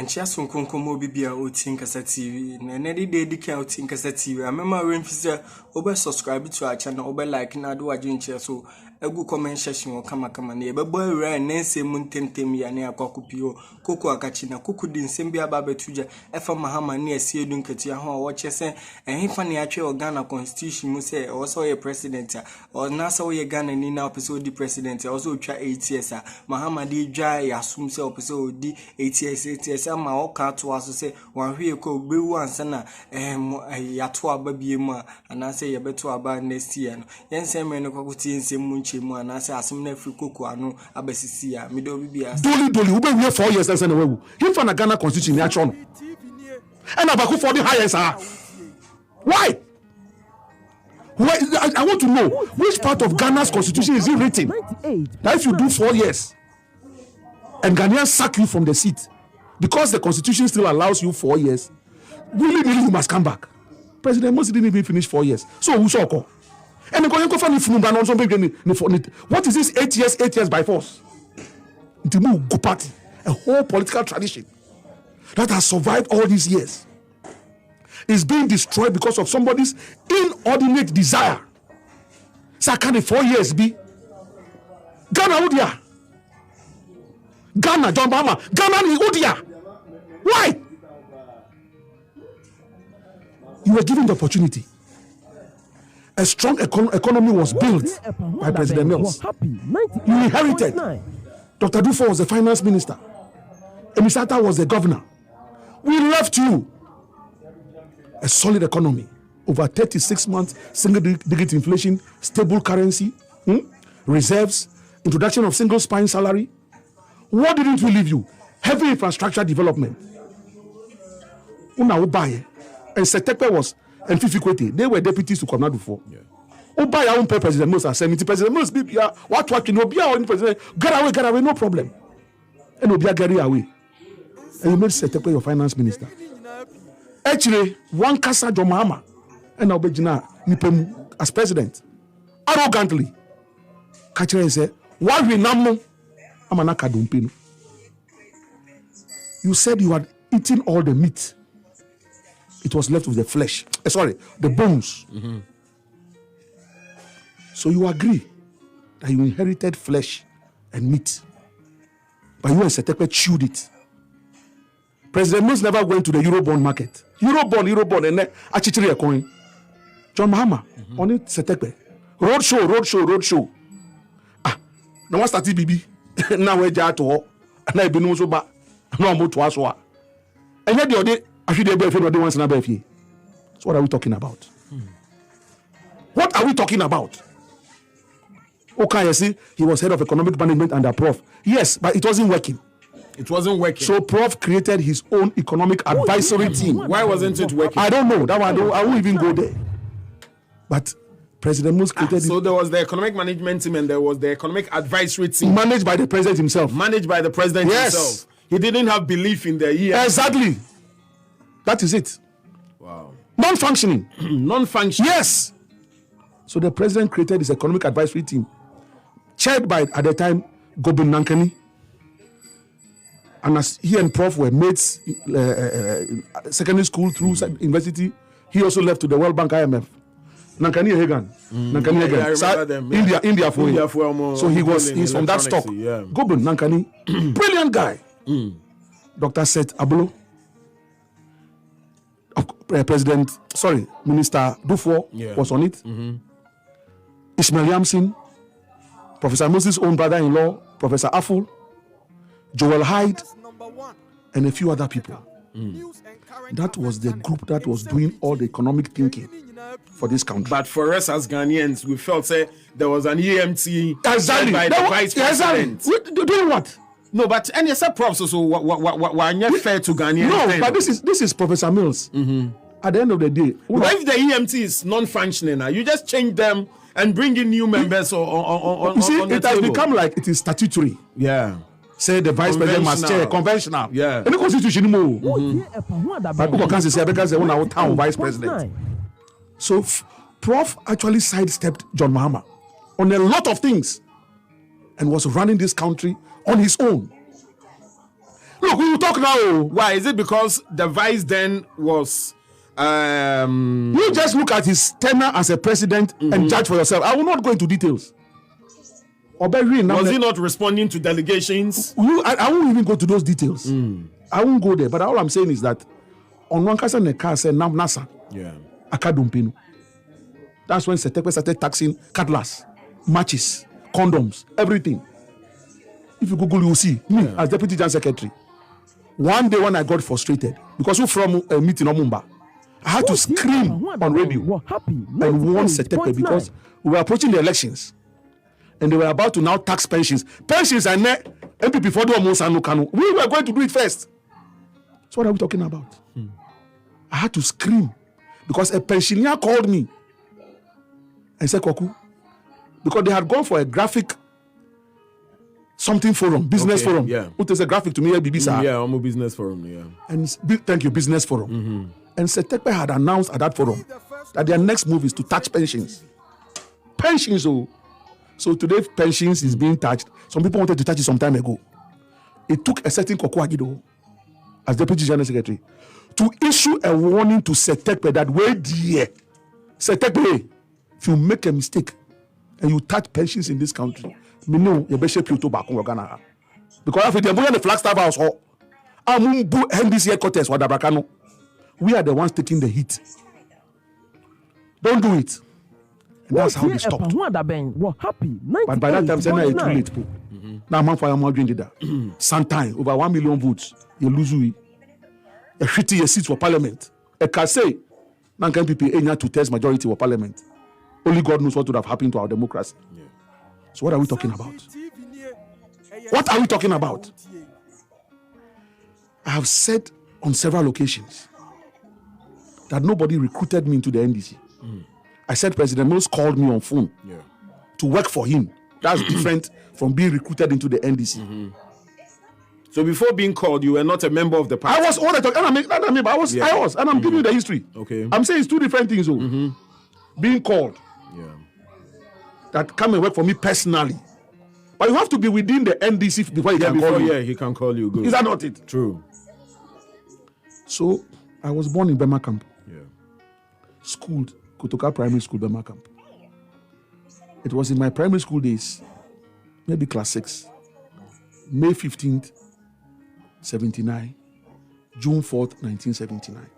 Chiasun Concomo Bibia or Tinkasa TV, Nedi Dedica or Tinkasa TV. I remember when Ober subscribe to our channel, Ober like Nadu Ajin so a good comment session will come but boy ran Nancy Muntentem Yania Kokupio, Koku Akachina, Koku din Sembia Babetuja, Efa Mahama near Sea Dunkatia, watches and he funny actual Ghana constitution must say also a president or Nasa or Ghana in now episode the president also try 8 years. Mahama di dry assume so episode D 8 years ama oka to aso say wan hwe ko bewu ansana yato aba biemu ana say ye beto aba next year no yense me no kwakuti nsem mu nchemu ana say asem na afri Koku anu abasisi ya me do bibia doli ube we 4 years na wewu him for na Ghana constitution ni acho no and abaku for the highest why I want to know which part of Ghana's constitution is it written that if you do 4 years and Ghanaians sack you from the seat because the constitution still allows you 4 years, really you must come back. President Morsi didn't even finish 4 years. So who shall call? And what is this 8 years by force? The Go party, a whole political tradition that has survived all these years is being destroyed because of somebody's inordinate desire. So can the 4 years be? Ghana Udia. Ghana, John Mahama. Ghana ni Udia. Why? You were given the opportunity. A strong economy was built by President Mills. You inherited. Dr. Dufo was the finance minister. Emisata was the governor. We left you a solid economy, over 36 months, single-digit inflation, stable currency, reserves, introduction of single spine salary. What didn't we leave you? Heavy infrastructure development. Una Obaye and Setepe was and Fifi they were deputies to Komna Dufo. Obaye own President Mills said, President Mills, what you know, be our president, get away, no problem. And Obia get away. And you made Setepe your finance minister. Actually, one Kasa John Mahama and Obejina Nipem as president arrogantly. Kachere said, why we namu amanaka dumpino? You said you had eaten all the meat. It was left with the flesh. The bones. So you agree that you inherited flesh and meat, but you and Setepe chewed it. President Mills never went to the Eurobond market. Eurobond, and then achichiri a coin. John Mahama on it Setepe. Roadshow. Now what's that BB? Now we're just to and I've been so bad. No more to us. And yet the other, I should be afraid of the ones in a So what are we talking about? What are we talking about? Okay, you see, he was head of economic management under Prof. Yes, but it wasn't working. So Prof created his own economic advisory team. Why wasn't it working? I don't know. That one, I won't even go there. But President Mills created so there was the economic management team and there was the economic advisory team. Managed by the president himself. Himself. He didn't have belief in the year. Exactly. That is it. Wow. Non-functioning. Yes. So the president created his economic advisory team, chaired by, at the time, Gobin Nankani. And as he and Prof were mates, secondary school through university, he also left to the World Bank IMF. Nankani Hagan. I remember them. India for him. So he's from that stock. Yeah. Gobin Nankani, brilliant guy. Dr. Seth Abulo, Minister Dufo was on it. Ishmael Yamsin, Professor Moses' own brother-in-law, Professor Aful, Joel Hyde, and a few other people. That was the group that was doing all the economic thinking for this country. But for us as Ghanaians, we felt there was an EMT by the vice president. Doing what? No, but and yes, Prof. So why not fair to Ghanaians? No, but this is Professor Mills. At the end of the day, but if the EMT is non-functioning, you just change them and bring in new members on you see, on the it has table. become like it is statutory. Yeah. Say the vice president must chair conventional. Yeah. And the constitution but people can say because they want our town vice president. So Prof actually sidestepped John Mahama on a lot of things and was running this country on his own. Look, we will talk now. Why? Is it because the vice then was... You just look at his tenure as a president and judge for yourself. I will not go into details. Was he not responding to delegations? I won't even go to those details. I won't go there. But all I'm saying is that on one case, Nasa, Akadumpino. That's when Setekwe started taxing cutlass, matches, condoms, everything. If you Google, you will see me as Deputy General Secretary. One day when I got frustrated, because we're from a meeting on Mumbai, I had to scream on radio and warn Setekwe because we were approaching the elections and they were about to now tax pensions. Pensions are MPP for the we were going to do it first. So what are we talking about? I had to scream because a pensioner called me and said, Koku, because they had gone for a graphic something forum, business forum. Yeah. What is a graphic to me? Yeah, I'm a business forum. Yeah. And thank you, business forum. And Setekwe had announced at that forum that their next move is to touch pensions. Pensions, oh. So today pensions is being touched. Some people wanted to touch it some time ago. It took a certain Koku Agido as Deputy General Secretary to issue a warning to Setekwe that Setekwe, if you make a mistake and you touch pensions in this country, me know you better shape you to back on Ghana. Because if they're the Flagstaff House or NDC headquarters or Dabrakano, we are the ones taking the heat. Don't do it. And that's how they stopped. But by that time, it's too late. Now, man, for more did that. Sometime over 1 million votes, you lose you. A shitty seats for parliament. A Kase, now can people to test majority for parliament. Only God knows what would have happened to our democracy. Yeah. So what are we talking about? What are we talking about? I have said on several occasions that nobody recruited me into the NDC. I said President Mills called me on phone to work for him. That's different from being recruited into the NDC. So before being called, you were not a member of the party? I was all the time. I was, and I'm giving you the history. Okay. I'm saying it's two different things. Being called. That come and work for me personally. But you have to be within the NDC before he can call you. Yeah, he can call you. Good. Is that not it? True. So I was born in Bema Camp. Schooled Kotoka Primary School, Bema Camp. It was in my primary school days, maybe class 6, May 15th, 79, June 4th, 1979,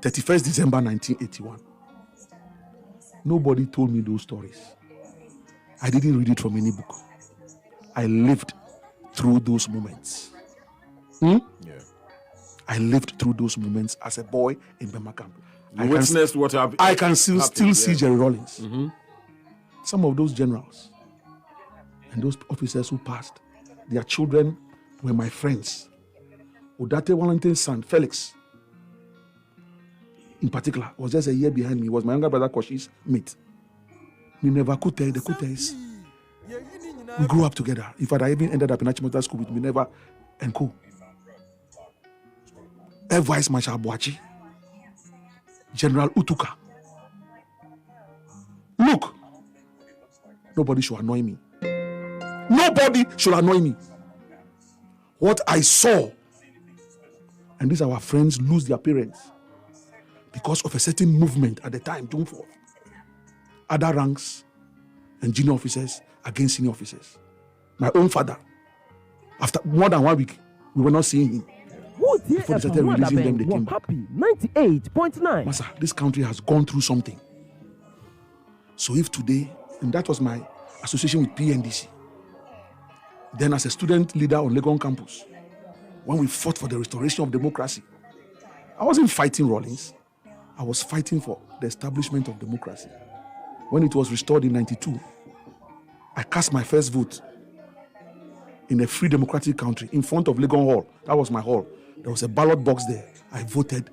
31st December 1981. Nobody told me those stories. I didn't read it from any book. I lived through those moments. I lived through those moments as a boy in Bema Camp. I can still see Jerry Rawlings. Some of those generals and those officers who passed, their children were my friends. Odate Wellington's son, Felix, in particular, was just a year behind me. He was my younger brother Koshi's mate. We never could tell the Kutes. We grew up together. In fact, I even ended up in Achimota school with Minerva and Co. Air Vice Marshal Boachi, General Utuka. Look, nobody should annoy me. Nobody should annoy me. What I saw, and these our friends lose their parents because of a certain movement at the time, June 4th. Other ranks and junior officers against senior officers. My own father, after more than 1 week, we were not seeing him. Before they started releasing them, they came back. 98.9. Master, this country has gone through something. So if today, and that was my association with PNDC, then as a student leader on Legon campus, when we fought for the restoration of democracy, I wasn't fighting Rawlings. I was fighting for the establishment of democracy. When it was restored in 92, I cast my first vote in a free democratic country in front of Legon Hall. That was my hall. There was a ballot box there. I voted